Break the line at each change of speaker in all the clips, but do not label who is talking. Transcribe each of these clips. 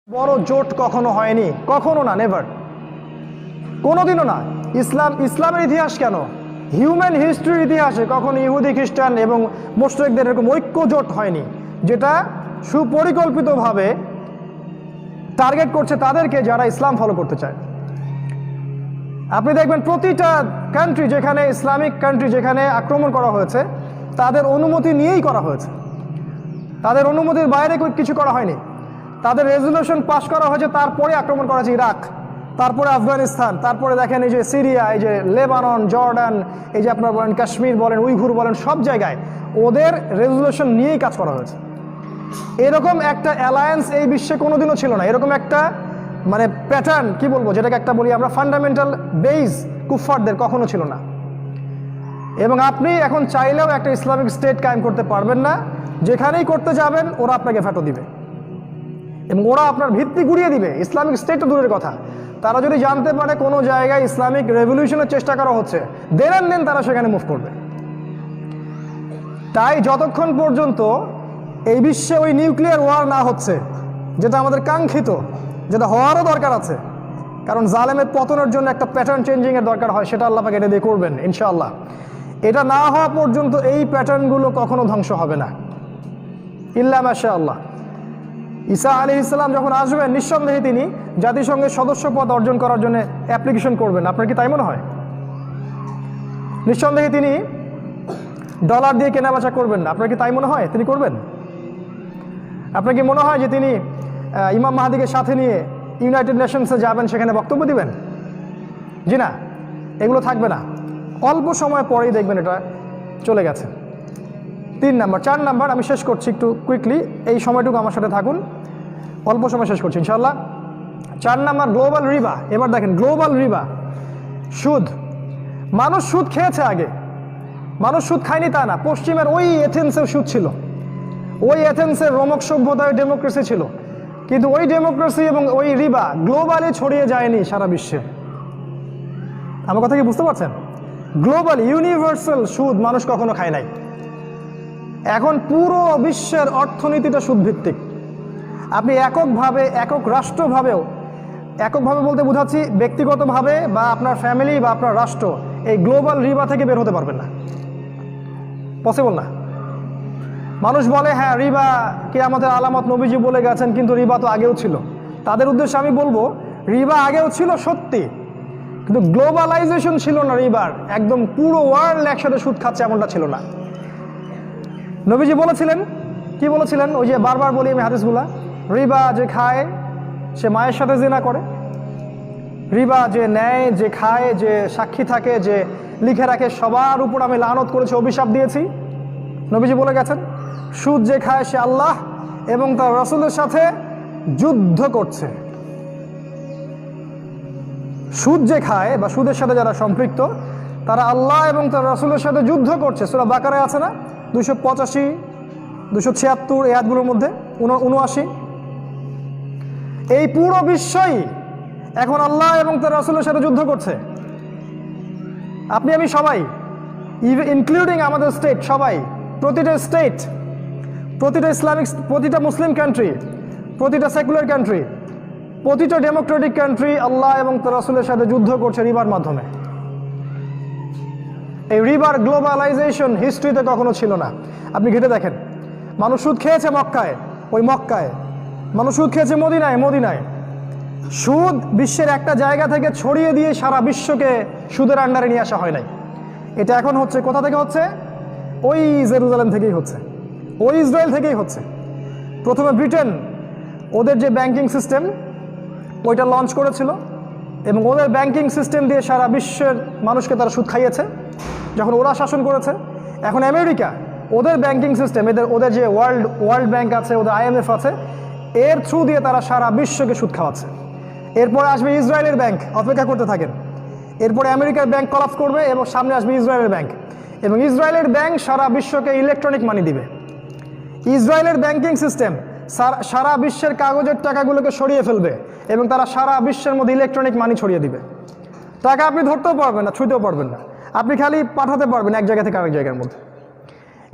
বড় জোট কখনো হয়নি, কখনো না, নেভার, কোনোদিনও না। ইসলামের ইতিহাস কেন, হিউম্যান হিস্ট্রির ইতিহাসে কখনো ইহুদি খ্রিস্টান এবং মুশরিকদের এরকম ঐক্য জোট হয়নি যেটা সুপরিকল্পিতভাবে টার্গেট করছে তাদেরকে যারা ইসলাম ফলো করতে চায়। আপনি দেখবেন প্রতিটা কান্ট্রি যেখানে ইসলামিক কান্ট্রি যেখানে আক্রমণ করা হয়েছে তাদের অনুমতি নিয়েই করা হয়েছে, তাদের অনুমতির বাইরে কিছু করা হয়নি। তাদের রেজলিউশন পাস করা হয়েছে, তারপরে আক্রমণ করা হয়েছে ইরাক, তারপরে আফগানিস্তান, তারপরে দেখেন এই যে সিরিয়া, এই যে লেবানন, জর্ডান, এই যে আপনার বলেন কাশ্মীর বলেন, উইঘুর বলেন, সব জায়গায় ওদের রেজলিউশন নিয়েই কাজ করা হয়েছে। এরকম একটা অ্যালায়েন্স এই বিশ্বে কোনোদিনও ছিল না। এরকম একটা মানে প্যাটার্ন কি বলবো, যেটাকে একটা বলি আমরা ফান্ডামেন্টাল বেস কুফফারদের কখনো ছিল না। এবং আপনি এখন চাইলেও একটা ইসলামিক স্টেট কায়েম করতে পারবেন না। যেখানেই করতে যাবেন ওরা আপনাকে ফেটো দিবে এবং ওরা আপনার ভিত্তি গুড়িয়ে দিবে। ইসলামিক স্টেট তো দূরের কথা, তারা যদি জানতে পারে কোনো জায়গায় ইসলামিক রেভলিউশনের চেষ্টা করা হচ্ছে, দেন তারা সেখানে মুভ করবে। তাই যতক্ষণ পর্যন্ত এই বিশ্বে ওই নিউক্লিয়ার ওয়ার না হচ্ছে, যেটা আমাদের কাঙ্ক্ষিত, যেটা হওয়ারও দরকার আছে, কারণ জালেমের পতনের জন্য একটা প্যাটার্ন চেঞ্জিংয়ের দরকার হয়, সেটা আল্লাহ পাক এটা দিয়ে করবেন ইনশাআল্লাহ। এটা না হওয়া পর্যন্ত এই প্যাটার্নগুলো কখনো ধ্বংস হবে না, ইল্লা মাশাআল্লাহ। ঈসা আলাইহিস সালাম যখন আসবেন, নিঃসন্দেহে তিনি জাতিসংঘের সদস্য পদ অর্জন করার জন্য অ্যাপ্লিকেশন করবেন। আপনার কি তাই মনে হয়? নিঃসন্দেহে তিনি ডলার দিয়ে কেনাবেচা করবেন না। আপনার কি তাই মনে হয় তিনি করবেন? আপনার কি মনে হয় যে তিনি ইমাম মাহাদিকে সাথে নিয়ে ইউনাইটেড নেশনসে যাবেন, সেখানে বক্তব্য দিবেন? জি না, এগুলো থাকবে না। অল্প সময় পরেই দেখবেন এটা চলে গেছে। 3 নাম্বার, 4 নাম্বার আমি শেষ করছি একটু কুইকলি, এই সময়টুকু আমার সাথে থাকুন, অল্প সময় শেষ করছি ইনশাআল্লাহ। 4 নাম্বার গ্লোবাল রিবা। এবার দেখেন গ্লোবাল রিবা, সুদ। মানুষ সুদ খেয়েছে আগে, মানুষ সুদ খায়নি তা না। পশ্চিমের ওই এথেন্সের সুদ ছিল, ওই এথেন্সের রোমক সভ্যতায় ডেমোক্রেসি ছিল, কিন্তু ওই ডেমোক্রেসি এবং ওই রিবা গ্লোবালি ছড়িয়ে যায়নি সারা বিশ্বে। আমার কথা কি বুঝতে পারছেন? গ্লোবাল ইউনিভার্সাল সুদ মানুষ কখনো খায় নাই। এখন পুরো বিশ্বের অর্থনীতিটা সুদভিত্তিক। আপনি এককভাবে, একক রাষ্ট্রভাবেও, এককভাবে বলতে বোঝাচ্ছি ব্যক্তিগতভাবে বা আপনার ফ্যামিলি বা আপনার রাষ্ট্র, এই গ্লোবাল রিবা থেকে বের হতে পারবেন না, পসিবল না। মানুষ বলে হ্যাঁ রিবা কিয়ামতের আলামত, নবীজি বলে গেছেন, কিন্তু রিবা তো আগেও ছিল। তাদের উদ্দেশ্যে আমি বলবো রিবা আগেও ছিল সত্যি, কিন্তু গ্লোবালাইজেশন ছিল না রিবার। একদম পুরো ওয়ার্ল্ড একসাথে সুদ খাচ্ছে এমনটা ছিল না। নবীজি বলেছিলেন, কি বলেছিলেন? ওই যে বারবার বলি আমি হাদিসগুলা, রিবা যে খায় সে মায়ের সাথে জিনা করে, রিবা যে নেয়, যে খায়, যে সাক্ষী থাকে, যে লিখে রাখে, সবার উপর আমি লানত করেছি, অভিশাপ দিয়েছি। নবীজি বলে গেছেন সুদ যে খায় সে আল্লাহ এবং তার রাসূলের সাথে যুদ্ধ করছে। সুদ যে খায় বা সুদের সাথে যারা সম্পৃক্ত তারা আল্লাহ এবং তার রাসূলের সাথে যুদ্ধ করছে। সূরা বাকারায় আছে না 285, 276 এই আয়াতগুলোর মধ্যে 79। এই পুরো বিশ্বই এখন আল্লাহ এবং তার রাসূলের সাথে যুদ্ধ করছে। আপনি আমি সবাই, ইনক্লুডিং আমাদের স্টেট, সবাই, প্রতিটা স্টেট, প্রতিটা ইসলামিক, প্রতিটা মুসলিম কান্ট্রি, প্রতিটা সেকুলার কান্ট্রি, প্রতিটা ডেমোক্রেটিক কান্ট্রি আল্লাহ এবং তার রাসূলের সাথে যুদ্ধ করছে রিবার মাধ্যমে। এই রিবার গ্লোবালাইজেশন হিস্ট্রিতে কখনো ছিল না। আপনি ঘেটে দেখেন, মানুষ সুদ খেয়েছে মক্কায়, ওই মক্কায়, মানুষ সুদ খেয়েছে মদিনায়। সুদ বিশ্বের একটা জায়গা থেকে ছড়িয়ে দিয়ে সারা বিশ্বকে সুদের আন্ডারে নিয়ে আসা হয় নাই। এটা এখন হচ্ছে কোথা থেকে হচ্ছে? ওই জেরুজালেম থেকেই হচ্ছে, ওই ইসরায়েল থেকেই হচ্ছে। প্রথমে ব্রিটেন ওদের যে ব্যাংকিং সিস্টেম ওইটা লঞ্চ করেছিল এবং ওদের ব্যাংকিং সিস্টেম দিয়ে সারা বিশ্বের মানুষকে তারা সুদ খাইয়েছে যখন ওরা শাসন করেছে। এখন আমেরিকা ওদের ব্যাংকিং সিস্টেম, ওদের যে ওয়ার্ল্ড ব্যাংক আছে, ওদের IMF আছে, এর থ্রু দিয়ে তারা সারা বিশ্বকে সুদ খাওয়াচ্ছে। এরপরে আসবে ইসরায়েলের ব্যাংক, অপেক্ষা করতে থাকেন। এরপরে আমেরিকার ব্যাংক কলাপস করবে এবং সামনে আসবে ইসরায়েলের ব্যাংক, এবং ইসরায়েলের ব্যাংক সারা বিশ্বকে ইলেকট্রনিক মানি দিবে। ইসরায়েলের ব্যাংকিং সিস্টেম সারা বিশ্বের কাগজের টাকাগুলোকে সরিয়ে ফেলবে এবং তারা সারা বিশ্বের মধ্যে ইলেকট্রনিক মানি ছড়িয়ে দিবে। টাকা আপনি ধরতেও পারবেন না, ছুঁতেও পারবেন না, আপনি খালি পাঠাতে পারবেন এক জায়গা থেকে আরেক জায়গার মধ্যে।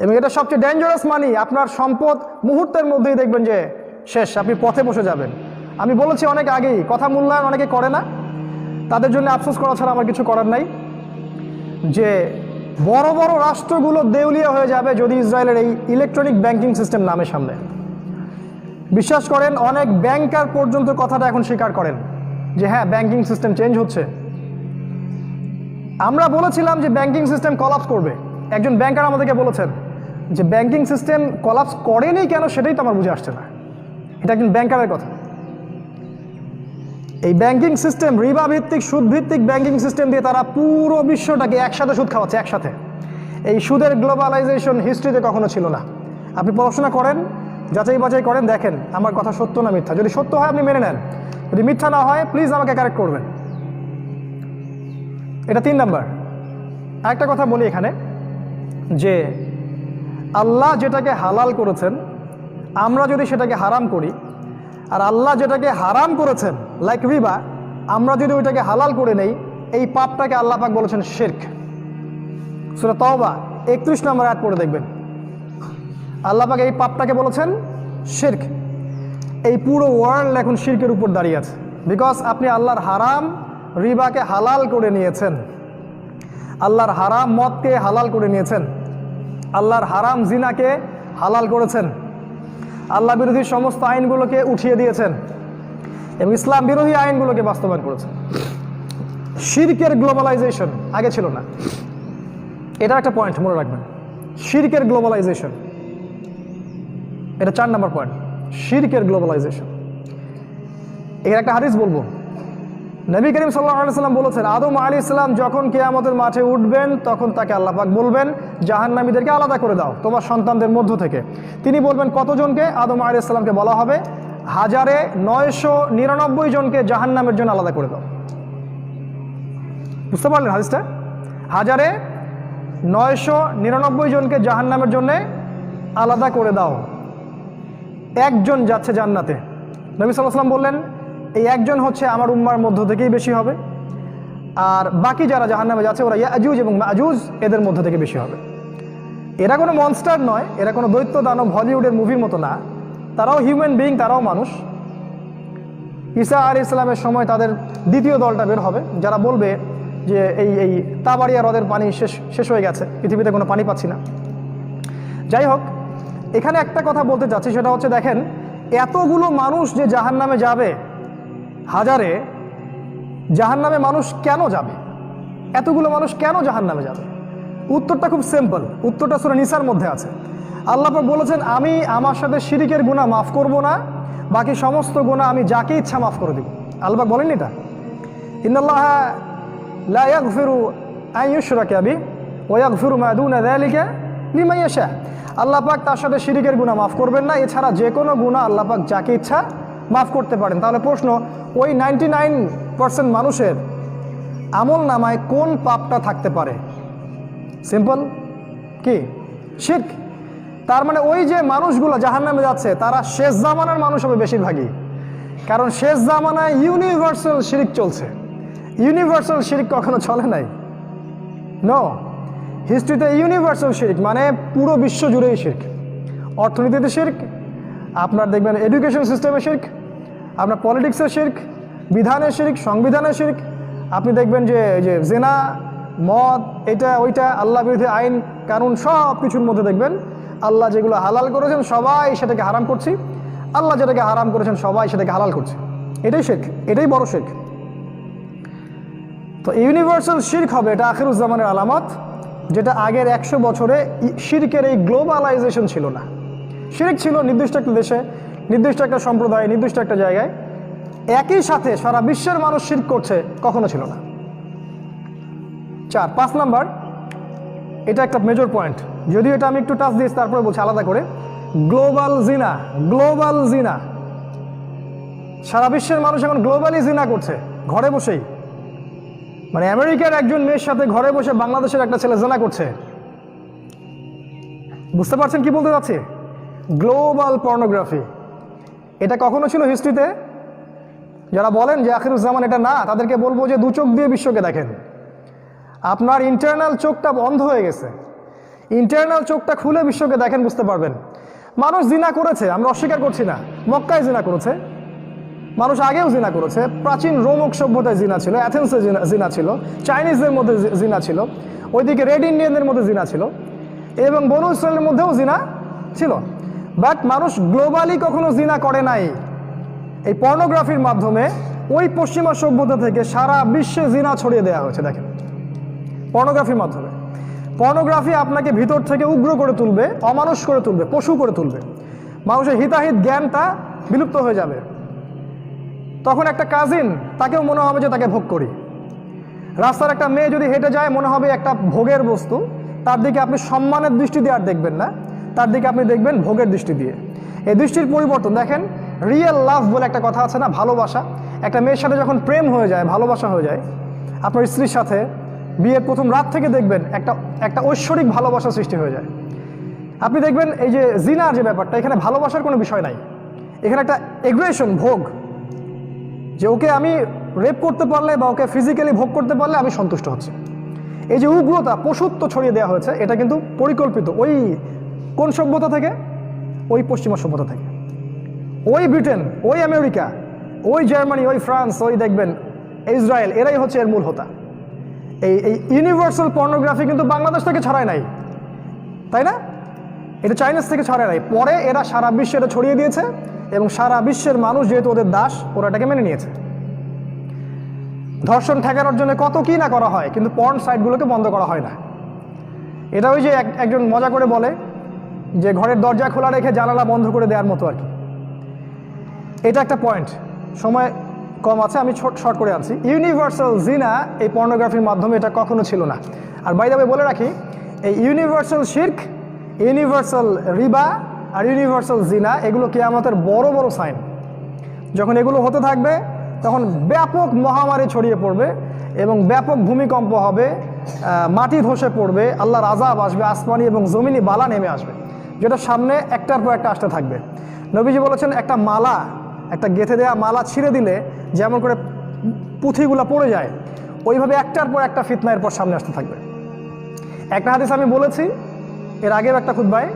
এবং এটা সবচেয়ে ডেঞ্জারাস মানি। আপনার সম্পদ মুহূর্তের মধ্যেই দেখবেন যে শেষ, আপনি পথে বসে যাবেন। আমি বলেছি অনেক আগেই, কথা মূল্যায়ন অনেকে করে না, তাদের জন্য আফসোস করা ছাড়া আমার কিছু করার নাই, যে বড় বড় রাষ্ট্রগুলো দেউলিয়া হয়ে যাবে যদি ইসরায়েলের এই ইলেকট্রনিক ব্যাংকিং সিস্টেম নামে সামনে। বিশ্বাস করেন অনেক ব্যাংকার পর্যন্ত কথাটা এখন স্বীকার করেন যে হ্যাঁ, ব্যাংকিং সিস্টেম চেঞ্জ হচ্ছে। আমরা বলেছিলাম যে ব্যাংকিং সিস্টেম কলাপস করবে, একজন ব্যাংকার আমাদেরকে বলেছেন যে ব্যাংকিং সিস্টেম কলাপস করেনি কেন সেটাই তো আমার বুঝে আসছে না। এটা একজন ব্যাংকারের কথা। এই ব্যাংকিং সিস্টেম, রিবা ভিত্তিক সুদ ভিত্তিক ব্যাংকিং সিস্টেম দিয়ে তারা পুরো বিশ্বটাকে একসাথে সুদ খাওয়াচ্ছে, একসাথে। এই সুদের গ্লোবালাইজেশন হিস্ট্রিতে কখনো ছিল না। আপনি পড়াশোনা করেন, যাচাই বাছাই করেন, দেখেন আমার কথা সত্য না মিথ্যা। যদি সত্য হয় আপনি মেনে নেন, যদি মিথ্যা না হয় প্লিজ আমাকে কারেক্ট করবেন। এটা 3 নাম্বার। আরেকটা কথা বলি এখানে, যে আল্লাহ যেটাকে হালাল করেছেন আমরা যদি সেটাকে হারাম করি, আর আল্লাহ যেটাকে হারাম করেছেন লাইক রিবা, আমরা যদি ওইটাকে হালাল করে নেই, এই পাপটাকে আল্লাহ পাক বলেছেন শিরক। সূরা তাওবা 31 নম্বর আয়াত পড়ে দেখবেন, আল্লাহ পাক এই পাপটাকে বলেছেন শিরক। এই পুরো ওয়ার্ল্ড এখন শিরকের উপর দাঁড়িয়ে আছে, বিকজ আপনি আল্লাহর হারাম রিবাকে হালাল করে নিয়েছেন, আল্লাহর হারাম মদকে হালাল করে নিয়েছেন, আল্লাহর হারাম জিনাকে হালাল করেছেন, আল্লাহ বিরোধী সমস্ত আইনগুলোকে উঠিয়ে দিয়েছেন এবং ইসলাম বিরোধী আইনগুলোকে বাস্তবায়ন করেছেন। শিরকের গ্লোবালাইজেশন আগে ছিল না, এটা একটা পয়েন্ট মনে রাখবেন। শিরকের গ্লোবালাইজেশন, এটা 4 নম্বর পয়েন্ট, শিরকের গ্লোবালাইজেশন। এর একটা হাদিস বলবো, নবী করিম সাল্লাল্লাহু আলাইহি ওয়াসাল্লাম বলেছেন, আদম আলাইহিস সালাম যখন কিয়ামতের মাঠে উঠবেন তখন তাকে আল্লাহ পাক বলবেন জাহান্নামীদেরকে আলাদা করে দাও তোমার সন্তানদের মধ্য থেকে। তিনি বলবেন কতজনকে? আদম আলাইহিস সালামকে বলা হবে 1999 জনকে জাহান্নামের জন্য আলাদা করে দাও। বুঝতে পারলেন হাদিসটা? 1999 জনকে জাহান্নামের জন্য আলাদা করে দাও, একজন যাচ্ছে জান্নাতে। নবী সাল্লাল্লাহু আলাইহি ওয়াসাল্লাম বললেন এই একজন হচ্ছে আমার উম্মার মধ্য থেকেই বেশি হবে, আর বাকি যারা জাহান্নামে যাচ্ছে ওরা ইয়াজুজ এবং মাজুজ এদের মধ্য থেকে বেশি হবে। এরা কোনো মনস্টার নয়, এরা কোনো দৈত্য দানব হলিউডের মুভির মতো না, তারাও হিউম্যান বিইং, তারাও মানুষ। ঈসা আলাইহিস সালামের সময় তাদের দ্বিতীয় দলটা বের হবে, যারা বলবে যে এই তাবারিয়া হ্রদের পানি শেষ হয়ে গেছে, পৃথিবীতে কোনো পানি পাচ্ছি না। যাই হোক, এখানে একটা কথা বলতে চাচ্ছি, সেটা হচ্ছে দেখেন এতগুলো মানুষ যে জাহান্নামে যাবে, হাজারে জাহান্নামে মানুষ কেন যাবে? এতগুলো মানুষ কেন জাহান্নামে যাবে? উত্তরটা খুব সিম্পল, উত্তরটা সূরা নিসার মধ্যে আছে। আল্লাহ পাক বলেছেন আমি আমার সাথে শিরিকের গুনাহ মাফ করব না, বাকি সমস্ত গুনাহ আমি যাকে ইচ্ছা মাফ করে দেব। আল্লাহ পাক বলেন এটা, ইন্নাল্লাহা লা ইয়াগফিরু আন ইউশরাকা বিহি ওয়া ইয়াগফিরু মা দুনা যালিকা লিমান ইয়াশা। আল্লাহ পাক তার সাথে শিরিকের গুনাহ মাফ করবেন না, এছাড়া যে কোনো গুনাহ আল্লাহ পাক যাকে ইচ্ছা মাফ করতে পারেন। তাহলে প্রশ্ন, ওই 99% মানুষের আমল নামায় কোন পাপটা থাকতে পারে? সিম্পল, কি? শিরক। তার মানে ওই যে মানুষগুলো জাহান্নামে যাচ্ছে তারা শেষ জামানার মানুষ হবে বেশিরভাগই, কারণ শেষ জামানায় ইউনিভার্সাল শিরক চলছে। ইউনিভার্সাল শিরক কখনো চলে নাই, নো। হিস্ট্রিতে ইউনিভার্সাল শিরক মানে পুরো বিশ্ব জুড়েই শিরক। অর্থনীতিতে শিরক, আপনার দেখবেন এডুকেশন সিস্টেমে শিরক, আপনার পলিটিক্সের শিরক, বিধানের শিরক, সংবিধানের শিরক। আপনি দেখবেন যে জেনা, মদ, এটা ওইটা, আল্লাহ বিরোধী আইন কানুন সব কিছুর মধ্যে দেখবেন আল্লাহ যেগুলো হালাল করেছেন সবাই সেটাকে হারাম করছি, আল্লাহ যেটাকে হারাম করেছেন সবাই সেটাকে হালাল করছে। এটাই শিরক, এটাই বড় শিরক। তো ইউনিভার্সাল শিরক হবে, এটা আখিরুজ্জামানের আলামত, যেটা আগের 100 বছরে শিরকের এই গ্লোবালাইজেশন ছিল না। শিরক ছিল নির্দিষ্ট একটা দেশে, নির্দিষ্ট একটা সম্প্রদায়, নির্দিষ্ট একটা জায়গায়, একই সাথে সারা বিশ্বের মানুষ শিরক করছে, কখনো ছিল না। 5 নাম্বার, এটা একটা মেজর পয়েন্ট, যদিও এটা আমি একটু টাচ দিয়েছি তারপরে বলছি আলাদা করে। গ্লোবাল জিনা, গ্লোবাল জিনা, সারা বিশ্বের মানুষ এখন গ্লোবালি জিনা করছে ঘরে বসেই। মানে আমেরিকার একজন মেয়ের সাথে ঘরে বসে বাংলাদেশের একটা ছেলে জিনা করছে। বুঝতে পারছেন কি বলতে যাচ্ছি? গ্লোবাল পর্নোগ্রাফি, এটা কখনো ছিল হিস্ট্রিতে? যারা বলেন যে আখিরুজ্জামান এটা না, তাদেরকে বলবো যে 2 চোখ দিয়ে বিশ্বকে দেখেন। আপনার ইন্টারনাল চোখটা বন্ধ হয়ে গেছে, ইন্টারনাল চোখটা খুলে বিশ্বকে দেখেন, বুঝতে পারবেন। মানুষ জিনা করেছে, আমরা অস্বীকার করছি না। মক্কায় জিনা করেছে, মানুষ আগেও জিনা করেছে। প্রাচীন রোমক সভ্যতায় জিনা ছিল, অ্যাথেন্সে জিনা ছিল, চাইনিজদের মধ্যে জিনা ছিল, ওইদিকে রেড ইন্ডিয়ানদের মধ্যে জিনা ছিল, এবং বনু ইসরায়েলের মধ্যেও জিনা ছিল। বাট মানুষ গ্লোবালি কখনো জিনা করে নাই। এই পর্নোগ্রাফির মাধ্যমে ওই পশ্চিমা সভ্যতা থেকে সারা বিশ্বে জিনা ছড়িয়ে দেওয়া হয়েছে। দেখেন, পর্নোগ্রাফির মাধ্যমে। পর্নোগ্রাফি আপনাকে ভিতর থেকে উগ্র করে তুলবে, অমানুষ করে তুলবে, পশু করে তুলবে। মানুষের হিতাহিত জ্ঞানটা বিলুপ্ত হয়ে যাবে। তখন একটা কাজিন, তাকেও মনে হবে যে তাকে ভোগ করি। রাস্তার একটা মেয়ে যদি হেঁটে যায়, মনে হবে একটা ভোগের বস্তু। তার দিকে আপনি সম্মানের দৃষ্টি দিয়ে আর দেখবেন না, তার দিকে আপনি দেখবেন ভোগের দৃষ্টি দিয়ে। এই দৃষ্টির পরিবর্তন দেখেন। রিয়েল লাভ বলে একটা কথা আছে না, ভালোবাসা। একটা মেয়ের সাথে যখন প্রেম হয়ে যায়, ভালোবাসা হয়ে যায়, আপনার স্ত্রীর সাথে বিয়ের প্রথম রাত থেকে দেখবেন একটা ঐশ্বরিক ভালোবাসা সৃষ্টি হয়ে যায়। আপনি দেখবেন এই যে জিনার যে ব্যাপারটা, এখানে ভালোবাসার কোনো বিষয় নাই, এখানে একটা এগ্রেশন, ভোগ, যে ওকে আমি রেপ করতে পারলে বা ওকে ফিজিক্যালি ভোগ করতে পারলে আমি সন্তুষ্ট হচ্ছি। এই যে উগ্রতা, পশুত্ব ছড়িয়ে দেওয়া হয়েছে, এটা কিন্তু পরিকল্পিত। ওই কোন সভ্যতা থেকে? ওই পশ্চিমা সভ্যতা থেকে। ওই ব্রিটেন, ওই আমেরিকা, ওই জার্মানি, ওই ফ্রান্স, ওই দেখবেন ইসরায়েল, এরাই হচ্ছে এর মূল হোতা। এই ইউনিভার্সাল পর্নোগ্রাফি কিন্তু বাংলাদেশ থেকে ছড়ায় নাই, তাই না? এটা চাইনিজ থেকে ছড়ায় নাই। পরে এরা সারা বিশ্বে এটা ছড়িয়ে দিয়েছে, এবং সারা বিশ্বের মানুষ যেহেতু ওদের দাস, ওরা এটাকে মেনে নিয়েছে। ধর্ষণ ঠেকানোর জন্য কত কি না করা হয়, কিন্তু পর্ন সাইটগুলোকে বন্ধ করা হয় না। এটা ওই যে একজন মজা করে বলে যে ঘরের দরজা খোলা রেখে জানালা বন্ধ করে দেওয়ার মতো আর কি। এটা একটা পয়েন্ট। সময় কম আছে, আমি শর্ট করে আনছি। ইউনিভার্সাল জিনা এই পর্নোগ্রাফির মাধ্যমে এটা কখনো ছিল না। আর বাই দ্য ওয়ে বলে রাখি, এই ইউনিভার্সাল শিরক, ইউনিভার্সাল রিবা আর ইউনিভার্সাল জিনা, এগুলো কিয়ামতের বড় বড় সাইন। যখন এগুলো হতে থাকবে, তখন ব্যাপক মহামারী ছড়িয়ে পড়বে এবং ব্যাপক ভূমিকম্প হবে, মাটি ধসে পড়বে, আল্লাহর আযাব আসবে, আসমানি এবং জমিনি বালা নেমে আসবে, যেটা সামনে একটার পর একটা আসতে থাকবে। নবীজি বলেছেন, একটা মালা, একটা গেঁথে দেওয়া মালা ছিঁড়ে দিলে যেমন করে পুঁথিগুলো পড়ে যায়, ওইভাবে একটার পর একটা ফিতনা এরপর সামনে আসতে থাকবে। একটা হাদিস আমি বলেছি এর আগেও একটা খুতবায়,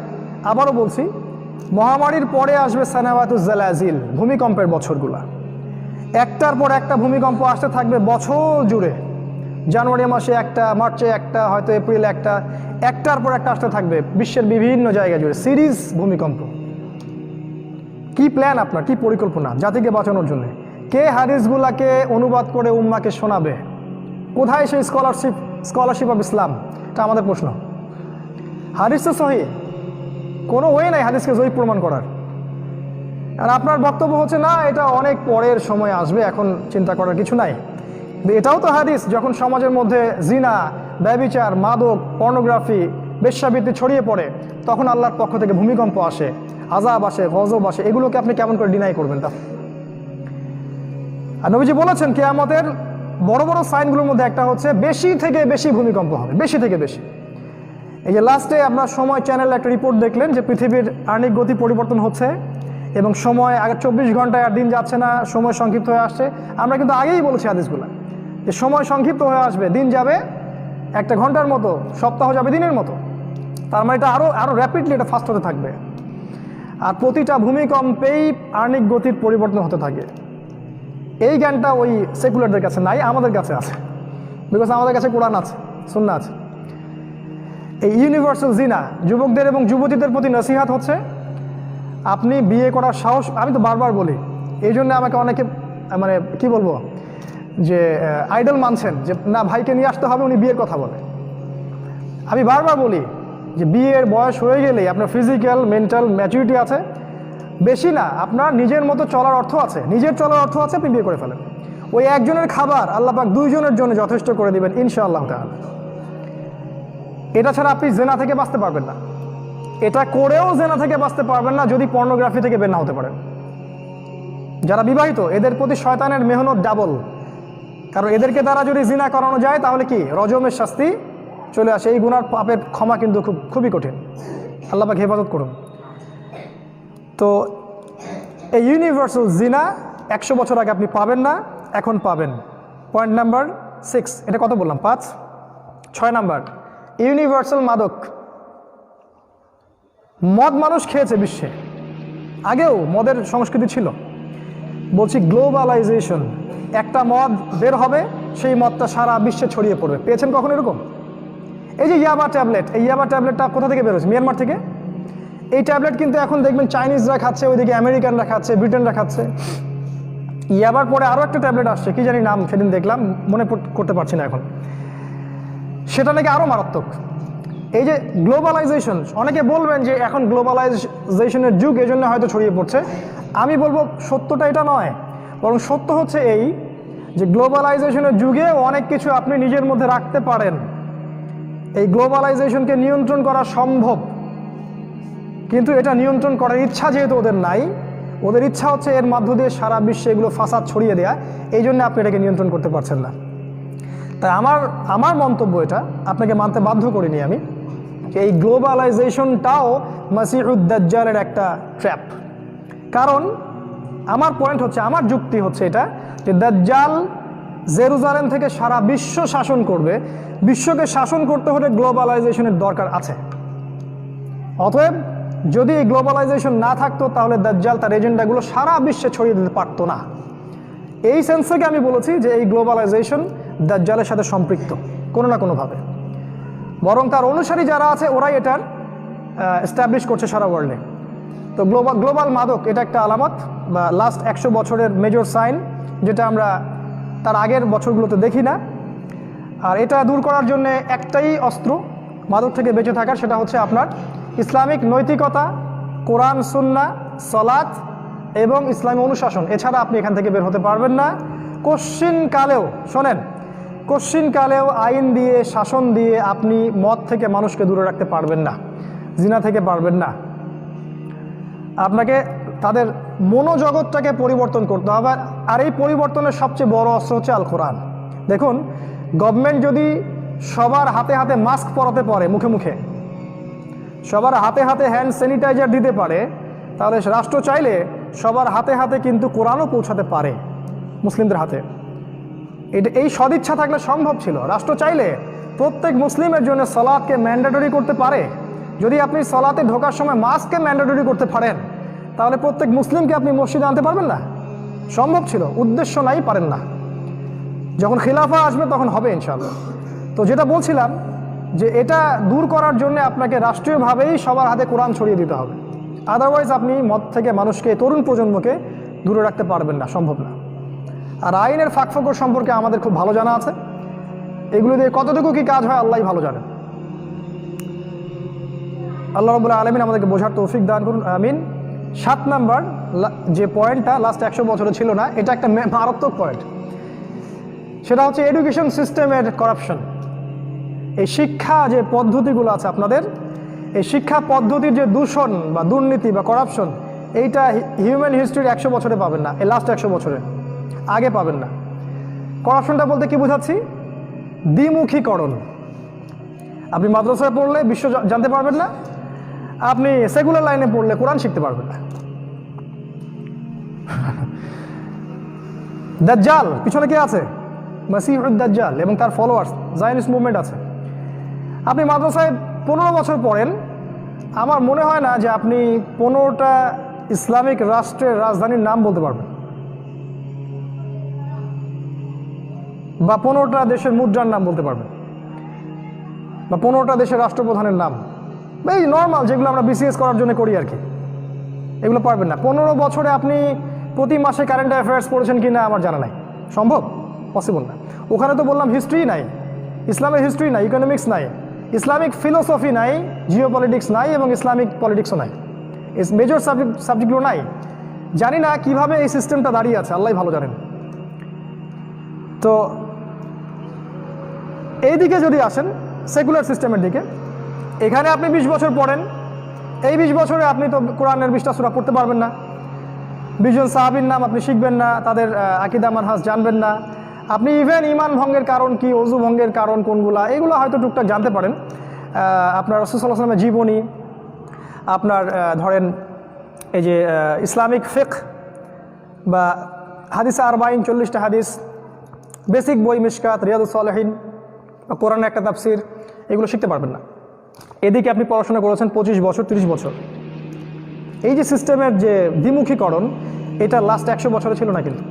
আবারও বলছি, মহামারীর পরে আসবে সানাওয়াতুজ জালাজিল, ভূমিকম্পের বছরগুলা। একটার পর একটা ভূমিকম্প আসতে থাকবে বছর জুড়ে। জানুয়ারি মাসে একটা, মার্চে একটা, হয়তো এপ্রিলে একটা, একটার পর একটা আসতে থাকবে বিশ্বের বিভিন্ন জায়গা জুড়ে সিরিজ ভূমিকম্প। কি প্ল্যান আপনার, কি পরিকল্পনা জাতিকে বাঁচানোর জন্য? কে হাদিসগুলাকে অনুবাদ করে উম্মাকে শোনাবে? কোথায় সেই স্কলারশিপ অফ ইসলাম? এটা আমাদের প্রশ্ন। হাদিস তো সহি, কোনো ওয়ে নাই হাদিসকে জয়ী প্রমাণ করার। আর আপনার বক্তব্য হচ্ছে না, এটা অনেক পরের সময় আসবে, এখন চিন্তা করার কিছু নাই। এটাও তো হাদিস, যখন সমাজের মধ্যে জিনা, ব্যভিচার, মাদক, পর্নোগ্রাফি, বেশ্যাবৃত্তি ছড়িয়ে পড়ে, তখন আল্লাহর পক্ষ থেকে ভূমিকম্প আসে, আযাব আসে, গজব আসে। এগুলোকে আপনি কেমন করে ডিনাই করবেন? তা আর নবীজি বলেছেন, কিয়ামতের বড় বড় সাইনগুলোর মধ্যে একটা হচ্ছে বেশি থেকে বেশি ভূমিকম্প হবে, বেশি থেকে বেশি। এই যে লাস্টে আপনার সময় চ্যানেল একটা রিপোর্ট দেখলেন যে পৃথিবীর আর্নিক গতি পরিবর্তন হচ্ছে এবং সময় আগে 24 ঘন্টায় আর দিন যাচ্ছে না, সময় সংক্ষিপ্ত হয়ে আসছে। আমরা কিন্তু আগেই বলেছি হাদিসগুলো যে সময় সংক্ষিপ্ত হয়ে আসবে, দিন যাবে 1 ঘন্টার মতো, সপ্তাহ যাবে দিনের মতো। তার মানে এটা আরও র্যাপিডলি এটা ফাস্ট হতে থাকবে। আর প্রতিটা ভূমিকম্পেই আর্নিক গতির পরিবর্তন হতে থাকে। এই জ্ঞানটা ওই সেকুলারদের কাছে নাই, আমাদের কাছে আছে, বিকজ আমাদের কাছে কোরআন আছে, সুন্নাহ আছে। এই ইউনিভার্সাল জিনা, যুবকদের এবং যুবতীদের প্রতি নসিহাত হচ্ছে, আপনি বিয়ে করার সাহস, আমি তো বারবার বলি, এই জন্য আমাকে অনেকে মানে কি বলবো যে আইডল মানছেন যে না ভাইকে নিয়ে আসতে হবে, উনি বিয়ের কথা বলে। আমি বারবার বলি যে বিয়ের বয়স হয়ে গেলেই আপনার ফিজিক্যাল মেন্টাল ম্যাচুরিটি আছে, বেশি না, আপনার নিজের মতো চলার অর্থ আছে, নিজের চলার অর্থ আছে, আপনি বিয়ে করে ফেলেন। ওই একজনের খাবার আল্লাহ পাক 2 জনের জন্য যথেষ্ট করে দিবেন ইনশাআল্লাহ তাআলা। এটা ছাড়া আপনি জেনা থেকে বাঁচতে পারবেন না। এটা করেও জেনা থেকে বাঁচতে পারবেন না যদি পর্নোগ্রাফি থেকে বের না হতে পারেন। যারা বিবাহিত, এদের প্রতি শয়তানের মেহনত ডাবল, কারণ এদেরকে দ্বারা যদি জিনা করানো যায় তাহলে কি রজমের শাস্তি চলে আসে। এই গুনার পাপের ক্ষমা কিন্তু খুবই কঠিন। আল্লাহ পাক হেফাজত করুন। তো এই ইউনিভার্সাল জিনা 100 বছর আগে আপনি পাবেন না, এখন পাবেন। পয়েন্ট নাম্বার 6, এটা কত বললাম? 5, 6 নাম্বার, ইউনিভার্সাল মাদক। মদ মানুষ খেয়েছে বিশ্বে, আগেও মদের সংস্কৃতি ছিল, বলছি গ্লোবালাইজেশন, একটা মদ বের হবে, সেই মদটা সারা বিশ্বে ছড়িয়ে পড়বে। পেয়েছেন কখন এরকম? এই যে ইয়াবা ট্যাবলেট, এই ইয়াবা ট্যাবলেটটা কোথা থেকে বেরোচ্ছে? মিয়ানমার থেকে। এই ট্যাবলেট কিন্তু এখন দেখবেন চাইনিজরা খাচ্ছে, ওইদিকে আমেরিকানরা খাচ্ছে, ব্রিটেনরা খাচ্ছে। ইয়াবার পরে আরও একটা ট্যাবলেট আসছে, কি জানি নাম, সেদিন দেখলাম, মনে করতে পারছি না এখন, সেটা নাকি আরও মারাত্মক। এই যে গ্লোবালাইজেশন, অনেকে বলবেন যে এখন গ্লোবালাইজেশনের যুগ, এই জন্য হয়তো ছড়িয়ে পড়ছে। আমি বলবো সত্যটা এটা নয়, বরং সত্য হচ্ছে এই যে গ্লোবালাইজেশনের যুগে অনেক কিছু আপনি নিজের মধ্যে রাখতে পারেন। এই গ্লোবালাইজেশনকে নিয়ন্ত্রণ করা সম্ভব, কিন্তু এটা নিয়ন্ত্রণ করার ইচ্ছা যেহেতু ওদের নাই, ওদের ইচ্ছা হচ্ছে এর মধ্য দিয়ে সারা বিশ্বে এগুলো ফাসাদ ছড়িয়ে দেয়া, এই জন্য আপনি এটাকে নিয়ন্ত্রণ করতে পারছেন না। তাই আমার মন্তব্য এটা, আপনাকে মানতে বাধ্য করিনি আমি, যে এই গ্লোবালাইজেশনটাও মাসিহুদ দাজ্জালের একটা ট্র্যাপ। কারণ আমার পয়েন্ট হচ্ছে, আমার যুক্তি হচ্ছে এটা, যে দাজ্জাল জেরুজালেম থেকে সারা বিশ্ব শাসন করবে। বিশ্বকে শাসন করতে হলে গ্লোবালাইজেশনের দরকার আছে। অতএব যদি এই গ্লোবালাইজেশন না থাকতো, তাহলে দাজ্জাল তার এজেন্ডাগুলো সারা বিশ্বে ছড়িয়ে দিতে পারতো না। এই সেন্স থেকে আমি বলেছি যে এই গ্লোবালাইজেশন দাজ্জালের সাথে সম্পৃক্ত কোনো না কোনোভাবে, বরং তার অনুসারী যারা আছে ওরাই এটার এস্টাবলিশ করছে সারা ওয়ার্ল্ডে। তো গ্লোবাল মাদক এটা একটা আলামত বা লাস্ট 100 বছরের মেজর সাইন, যেটা আমরা তার আগের বছরগুলোতে দেখি না। আর এটা দূর করার জন্য একটাই অস্ত্র মাদক থেকে বেঁচে থাকার, সেটা হচ্ছে আপনার ইসলামিক নৈতিকতা, কোরআন সুন্নাহ, সালাত এবং ইসলামী অনুশাসন। এছাড়া আপনি এখান থেকে বের হতে পারবেন না কোশ্চিনকালেও। শোনেন, কোশ্চিনকালেও আইন দিয়ে, শাসন দিয়ে আপনি মদ থেকে মানুষকে দূরে রাখতে পারবেন না, জিনা থেকে পারবেন না। আপনাকে তাদের মনোজগৎটাকে পরিবর্তন করতে হবে। আর এই পরিবর্তনের সবচেয়ে বড় অস্ত্র হচ্ছে আল কোরআন। দেখুন, গভর্নমেন্ট যদি সবার হাতে হাতে মাস্ক পরাতে পারে, মুখে মুখে সবার হাতে হাতে হ্যান্ড স্যানিটাইজার দিতে পারে, তাহলে রাষ্ট্র চাইলে সবার হাতে হাতে কিন্তু কোরআনও পৌঁছাতে পারে মুসলিমদের হাতে। এই সদিচ্ছা থাকলে সম্ভব ছিল। রাষ্ট্র চাইলে প্রত্যেক মুসলিমের জন্য সালাতকে ম্যান্ডেটরি করতে পারে। যদি আপনি সালাতে ঢোকার সময় মাস্ককে ম্যান্ডেটরি করতে পারেন, তাহলে প্রত্যেক মুসলিমকে আপনি মসজিদে আনতে পারবেন না? সম্ভব ছিল, উদ্দেশ্য নাই, পারেন না। যখন খিলাফা আসবে তখন হবে ইনশাআল্লাহ। তো যেটা বলছিলাম, যে এটা দূর করার জন্য আপনাকে রাষ্ট্রীয়ভাবেই সবার হাতে কোরআন ছড়িয়ে দিতে হবে। আদারওয়াইজ আপনি মদ থেকে মানুষকে, তরুণ প্রজন্মকে দূরে রাখতে পারবেন না, সম্ভব না। আর আইনের ফাঁকফোকর সম্পর্কে আমাদের খুব ভালো জানা আছে। এগুলো দিয়ে কতটুকু কি কাজ হয় আল্লাহই ভালো জানেন। আল্লাহ রাব্বুল আলামিন আমাদেরকে বোঝার তৌফিক দান করুন, আমিন। 7 নাম্বার যে পয়েন্টটা লাস্ট 100 বছরে ছিল না, এটা একটা মারাত্মক পয়েন্ট। সেটা হচ্ছে এডুকেশন সিস্টেমের করাপশন। এই শিক্ষা যে পদ্ধতিগুলো আছে আপনাদের, এই শিক্ষা পদ্ধতির যে দূষণ বা দুর্নীতি বা করাপশন, এইটা হিউম্যান হিস্ট্রির 100 বছরে পাবেন না, এই লাস্ট 100 বছরে আগে পাবেন না। করাপশনটা বলতে কি বোঝাচ্ছি? দ্বিমুখীকরণ। আপনি মাদ্রাসায় পড়লে বিশ্ব জানতে পারবেন না, আপনি সেকুলার লাইনে পড়লে কোরআন শিখতে পারবেন না। দাজ্জাল পিছনে কে আছে? মাসিহুদ দাজ্জাল এবং তার ফলোয়ার্স, জায়নিস্ট মুভমেন্ট আছে। আপনি মাদ্রাসায় 15 বছর পড়েন, আমার মনে হয় না যে আপনি 15টা ইসলামিক রাষ্ট্রের রাজধানীর নাম বলতে পারবেন, বা 15টা দেশের মুদ্রার নাম বলতে পারবেন, বা 15টা দেশের রাষ্ট্রপ্রধানের নাম, বা এই নর্মাল যেগুলো আমরা বিসিএস করার জন্য করি আর কি, এগুলো পারবেন না। 15 বছরে আপনি প্রতি মাসে কারেন্ট অ্যাফেয়ার্স পড়েছেন কি না আমার জানা নাই, সম্ভব? পসিবল না। ওখানে তো বললাম হিস্ট্রি নাই, ইসলামের হিস্ট্রি নাই, ইকোনমিক্স নাই, ইসলামিক ফিলোসফি নাই, জিও পলিটিক্স নাই, এবং ইসলামিক পলিটিক্সও নাই। মেজর সাবজেক্টগুলো নাই। জানি না কিভাবে এই সিস্টেমটা দাঁড়িয়ে আছে, আল্লাহ ভালো জানেন। তো এই দিকে যদি আসেন, সেকুলার সিস্টেমের দিকে, এখানে আপনি 20 বছর পড়েন, এই 20 বছরে আপনি তো কোরআনের 20টা সূরা পড়তে পারবেন না, 20 জন সাহাবীর নাম আপনি শিখবেন না, তাদের আকীদা মানহাজ জানবেন না, আপনি ইভেন ঈমান ভঙ্গের কারণ কি, ওযু ভঙ্গের কারণ কোনগুলা, এগুলো হয়তো টুকটাক জানতে পারেন। আপনার রাসূল সাল্লাল্লাহু আলাইহি ওয়াসাল্লামের জীবনী, আপনার ধরেন এই যে ইসলামিক ফিকহ বা হাদিসে 40 40টা হাদিস, বেসিক বই মিশকাত, রিয়াদুস সালেহিন, কোরআনের একটা তাফসির, এগুলো শিখতে পারবেন না। এদিকে আপনি পড়াশোনা করেছেন 25 বছর 30 বছর। এই যে সিস্টেমের যে দ্বিমুখীকরণ, এটা লাস্ট 100 বছরে ছিল না কিন্তু।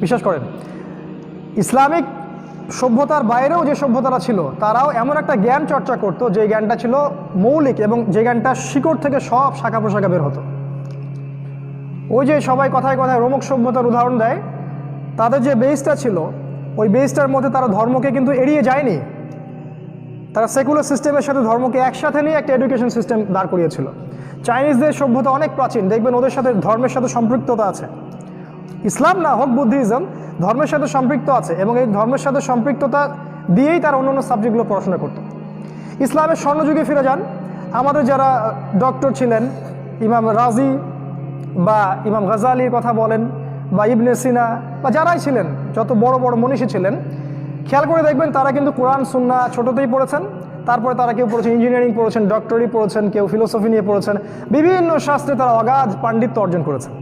বিশ্বাস করেন, ইসলামিক সভ্যতার বাইরেও যে সভ্যতারা ছিল তারাও এমন একটা জ্ঞান চর্চা করতো যে জ্ঞানটা ছিল মৌলিক এবং যে জ্ঞানটা শিকড় থেকে সব শাখা প্রশাখা বের হতো। ওই যে সবাই কথায় কথায় রোমক সভ্যতার উদাহরণ দেয়, তাদের যে বেসটা ছিল ওই বেসটার মধ্যে তারা ধর্মকে কিন্তু এড়িয়ে যায়নি। তারা সেকুলার সিস্টেমের সাথে ধর্মকে একসাথে নিয়ে একটা এডুকেশন সিস্টেম দাঁড় করিয়েছিল। চাইনিজদের সভ্যতা অনেক প্রাচীন, দেখবেন ওদের সাথে ধর্মের সাথে সম্পৃক্ততা আছে। ইসলাম না হোক বুদ্ধিজম, ধর্মের সাথে সম্পৃক্ত আছে এবং এই ধর্মের সাথে সম্পৃক্ততা দিয়েই তারা অন্যান্য সাবজেক্টগুলো পড়াশোনা করত। ইসলামের স্বর্ণযুগে ফিরে যান, আমাদের যারা ডক্টর ছিলেন, ইমাম রাজি বা ইমাম গাজালির কথা বলেন বা ইবনে সিনা বা যারাই ছিলেন, যত বড় বড় মনীষী ছিলেন, খেয়াল করে দেখবেন তারা কিন্তু কোরআন সুন্নাহ ছোটতেই পড়েছেন। তারপরে তারা কেউ পড়েছেন ইঞ্জিনিয়ারিং পড়েছেন, ডক্টরি পড়েছেন, কেউ ফিলোসফি নিয়ে পড়েছেন, বিভিন্ন শাস্ত্রে তারা অগাধ পাণ্ডিত্য অর্জন করেছেন।